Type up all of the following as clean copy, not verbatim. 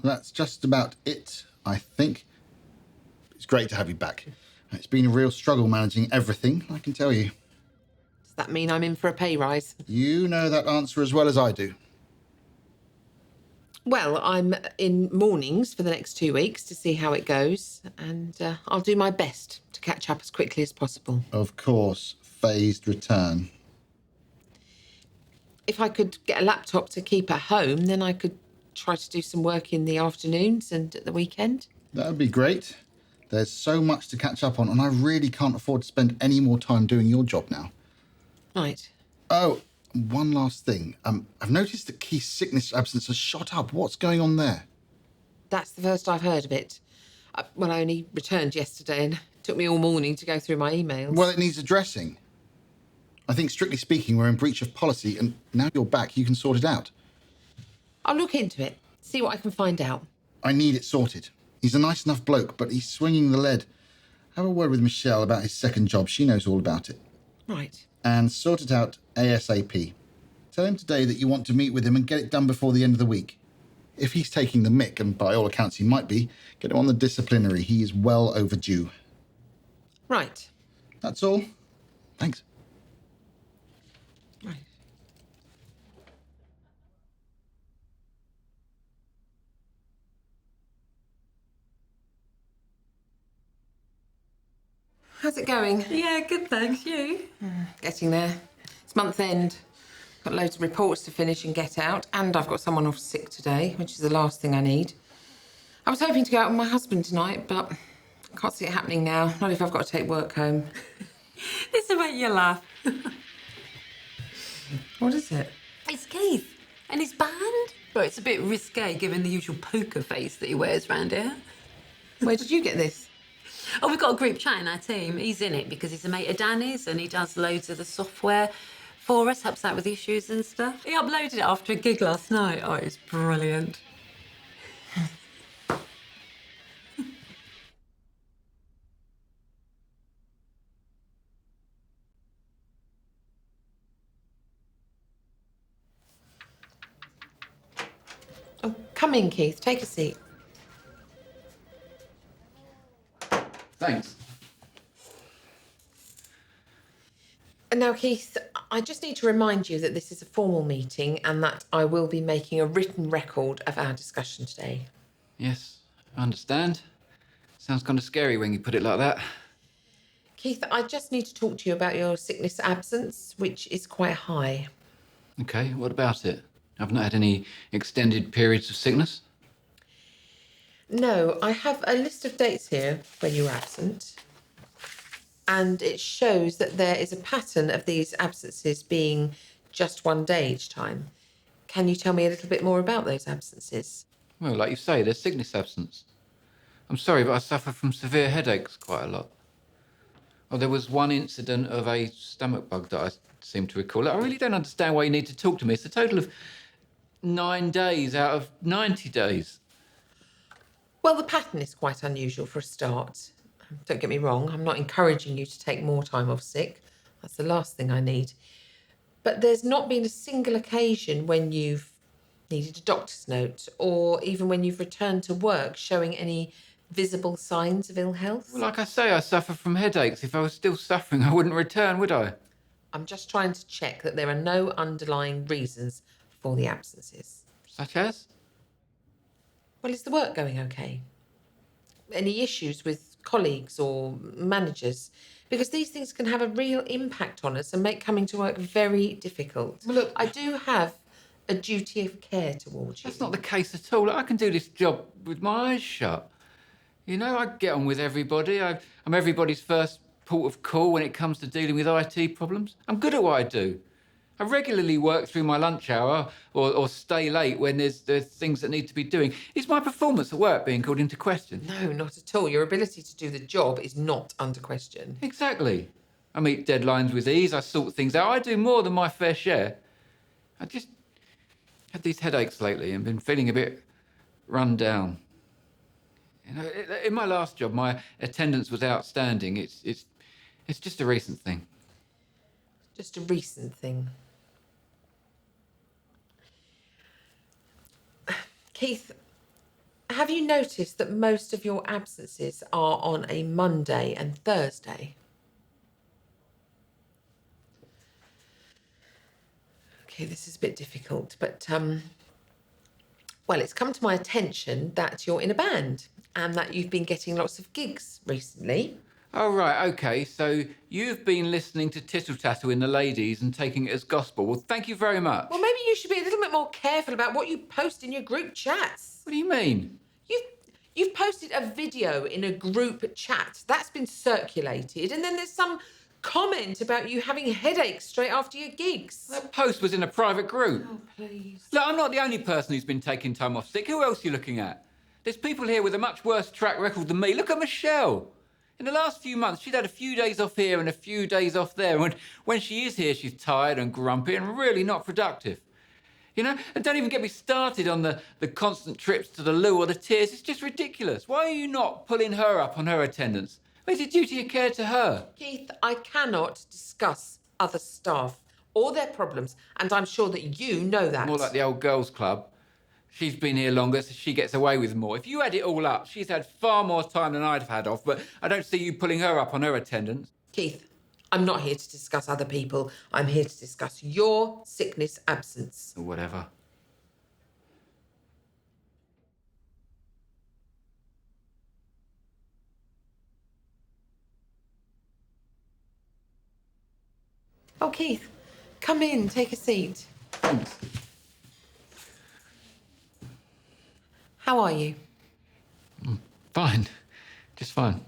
That's just about it, I think. It's great to have you back. It's been a real struggle managing everything, I can tell you. Does that mean I'm in for a pay rise? You know that answer as well as I do. Well, I'm in mornings for the next 2 weeks to see how it goes, and I'll do my best to catch up as quickly as possible. Of course, phased return. If I could get a laptop to keep at home, then I could try to do some work in the afternoons and at the weekend. That would be great. There's so much to catch up on, and I really can't afford to spend any more time doing your job now. Right. Oh, one last thing. I've noticed that Keith's sickness absence has shot up. What's going on there? That's the first I've heard of it. I only returned yesterday and it took me all morning to go through my emails. Well, it needs addressing. I think, strictly speaking, we're in breach of policy, and now you're back, you can sort it out. I'll look into it, see what I can find out. I need it sorted. He's a nice enough bloke, but he's swinging the lead. Have a word with Michelle about his second job. She knows all about it. Right. And sort it out ASAP. Tell him today that you want to meet with him and get it done before the end of the week. If he's taking the mick, and by all accounts he might be, get him on the disciplinary. He is well overdue. Right. That's all. Thanks. Right. How's it going? Yeah, good, thanks. You? Getting there. It's month end. Got loads of reports to finish and get out, and I've got someone off sick today, which is the last thing I need. I was hoping to go out with my husband tonight, but I can't see it happening now. Not if I've got to take work home. This will make you laugh. What is it? It's Keith and his band. Well, it's a bit risque given the usual poker face that he wears round here. Where did you get this? Oh, we've got a group chat in our team. He's in it because he's a mate of Danny's and he does loads of the software for us, helps out with issues and stuff. He uploaded it after a gig last night. Oh, it's brilliant. Oh, come in, Keith. Take a seat. Thanks. And now, Keith, I just need to remind you that this is a formal meeting and that I will be making a written record of our discussion today. Yes, I understand. Sounds kind of scary when you put it like that. Keith, I just need to talk to you about your sickness absence, which is quite high. Okay, what about it? I've not had any extended periods of sickness. No, I have a list of dates here when you were absent, and it shows that there is a pattern of these absences being just one day each time. Can you tell me a little bit more about those absences? Well, like you say, there's sickness absence. I'm sorry, but I suffer from severe headaches quite a lot. Oh, there was one incident of a stomach bug that I seem to recall. I really don't understand why you need to talk to me. It's a total of 9 days out of 90 days. Well, the pattern is quite unusual for a start. Don't get me wrong, I'm not encouraging you to take more time off sick. That's the last thing I need. But there's not been a single occasion when you've needed a doctor's note or even when you've returned to work showing any visible signs of ill health. Well, like I say, I suffer from headaches. If I was still suffering, I wouldn't return, would I? I'm just trying to check that there are no underlying reasons for the absences. Such as? Well, is the work going okay? Any issues with colleagues or managers? Because these things can have a real impact on us and make coming to work very difficult. Well, look, I do have a duty of care towards you. That's not the case at all. I can do this job with my eyes shut. You know, I get on with everybody. I'm everybody's first port of call when it comes to dealing with IT problems. I'm good at what I do. I regularly work through my lunch hour or stay late when there's things that need to be doing. Is my performance at work being called into question? No, not at all. Your ability to do the job is not under question. Exactly. I meet deadlines with ease. I sort things out. I do more than my fair share. I just had these headaches lately and been feeling a bit run down. You know, in my last job, my attendance was outstanding. It's just a recent thing. Just a recent thing. Keith, Have you noticed that most of your absences are on a Monday and Thursday? Okay, this is a bit difficult, but well, it's come to my attention that you're in a band and that you've been getting lots of gigs recently. Oh, right, okay. So you've been listening to tittle tattle in the ladies and taking it as gospel. Well, thank you very much. Well, maybe you should be a little bit more careful about what you post in your group chats. What do you mean? You've posted a video in a group chat that's been circulated, and then there's some comment about you having headaches straight after your gigs. That post was in a private group. Oh, please. Look, I'm not the only person who's been taking time off sick. Who else are you looking at? There's people here with a much worse track record than me. Look at Michelle. In the last few months, she's had a few days off here and a few days off there. And when she is here, she's tired and grumpy and really not productive. You know, and don't even get me started on the constant trips to the loo or the tears. It's just ridiculous. Why are you not pulling her up on her attendance? Where's your duty of care to her? Keith, I cannot discuss other staff or their problems, and I'm sure that you know that. More like the old girls' club. She's been here longer, so she gets away with more. If you add it all up, she's had far more time than I'd have had off, but I don't see you pulling her up on her attendance. Keith, I'm not here to discuss other people. I'm here to discuss your sickness absence. Or whatever. Oh, Keith, come in, take a seat. Thanks. How are you? Fine. Just fine.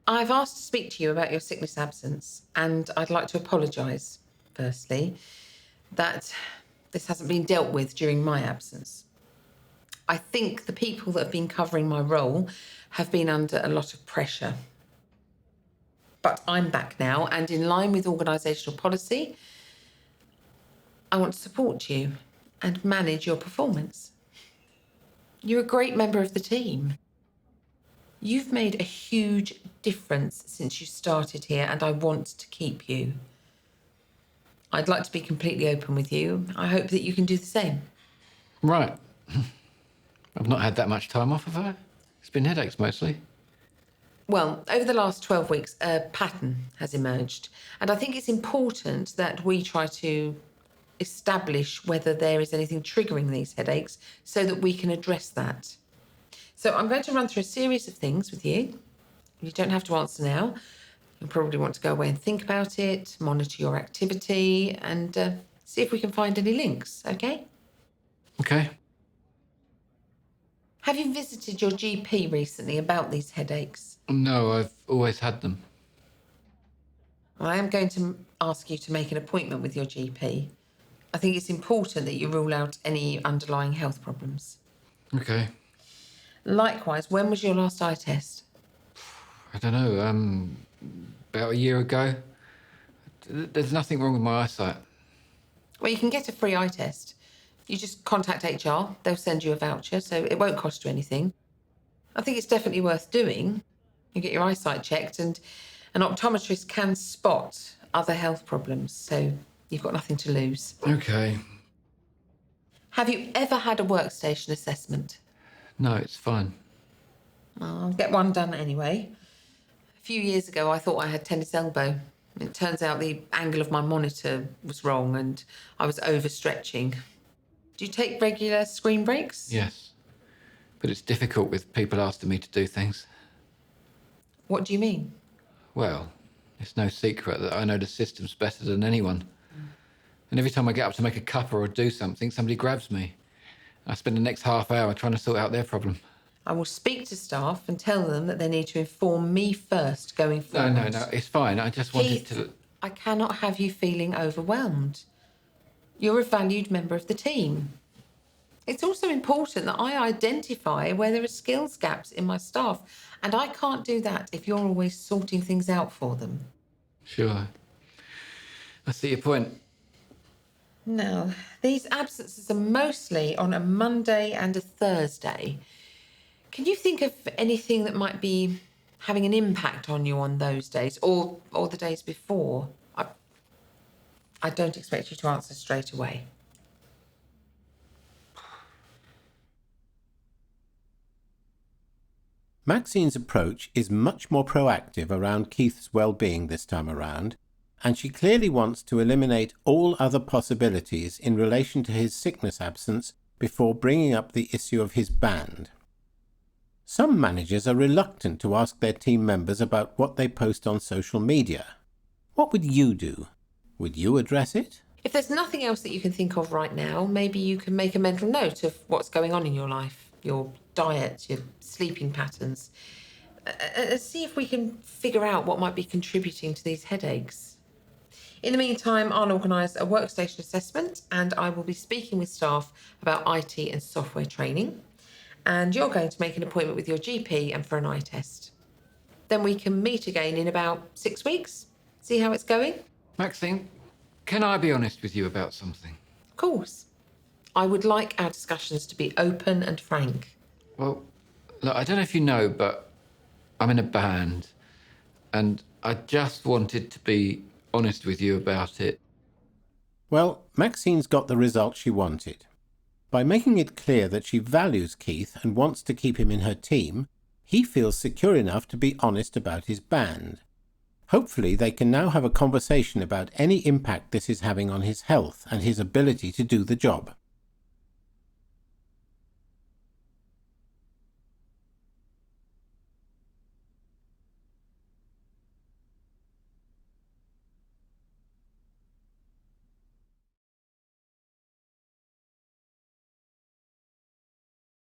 I've asked to speak to you about your sickness absence, and I'd like to apologise, firstly, that this hasn't been dealt with during my absence. I think the people that have been covering my role have been under a lot of pressure. But I'm back now, and in line with organisational policy, I want to support you and manage your performance. You're a great member of the team. You've made a huge difference since you started here, and I want to keep you. I'd like to be completely open with you. I hope that you can do the same. Right. I've not had that much time off, have I? It's been headaches mostly. Well, over the last 12 weeks, a pattern has emerged, and I think it's important that we try to establish whether there is anything triggering these headaches so that we can address that. So I'm going to run through a series of things with you. You don't have to answer now. You'll probably want to go away and think about it, monitor your activity, and see if we can find any links, okay? Okay. Have you visited your GP recently about these headaches? No, I've always had them. I am going to ask you to make an appointment with your GP. I think it's important that you rule out any underlying health problems. Okay. Likewise, when was your last eye test? I don't know, about a year ago. There's nothing wrong with my eyesight. Well, you can get a free eye test. You just contact HR, they'll send you a voucher, so it won't cost you anything. I think it's definitely worth doing. You get your eyesight checked, and an optometrist can spot other health problems, so you've got nothing to lose. Okay. Have you ever had a workstation assessment? No, it's fine. I'll get one done anyway. A few years ago, I thought I had tennis elbow. It turns out the angle of my monitor was wrong and I was overstretching. Do you take regular screen breaks? Yes. But it's difficult with people asking me to do things. What do you mean? Well, it's no secret that I know the systems better than anyone. And every time I get up to make a cuppa or do something, somebody grabs me. I spend the next half hour trying to sort out their problem. I will speak to staff and tell them that they need to inform me first going forward. No, it's fine. I just wanted Keith, to... I cannot have you feeling overwhelmed. You're a valued member of the team. It's also important that I identify where there are skills gaps in my staff, and I can't do that if you're always sorting things out for them. Sure. I see your point. Now, these absences are mostly on a Monday and a Thursday. Can you think of anything that might be having an impact on you on those days or the days before? I don't expect you to answer straight away. Maxine's approach is much more proactive around Keith's well-being this time around, and she clearly wants to eliminate all other possibilities in relation to his sickness absence before bringing up the issue of his band. Some managers are reluctant to ask their team members about what they post on social media. What would you do? Would you address it? If there's nothing else that you can think of right now, maybe you can make a mental note of what's going on in your life, your diet, your sleeping patterns. See if we can figure out what might be contributing to these headaches. In the meantime, I'll organise a workstation assessment and I will be speaking with staff about IT and software training. And you're going to make an appointment with your GP and for an eye test. Then we can meet again in about 6 weeks, see how it's going. Maxine, can I be honest with you about something? Of course. I would like our discussions to be open and frank. Well, look, I don't know if you know, but I'm in a band, and I just wanted to be honest with you about it. Well, Maxine's got the result she wanted. By making it clear that she values Keith and wants to keep him in her team, he feels secure enough to be honest about his band. Hopefully they can now have a conversation about any impact this is having on his health and his ability to do the job.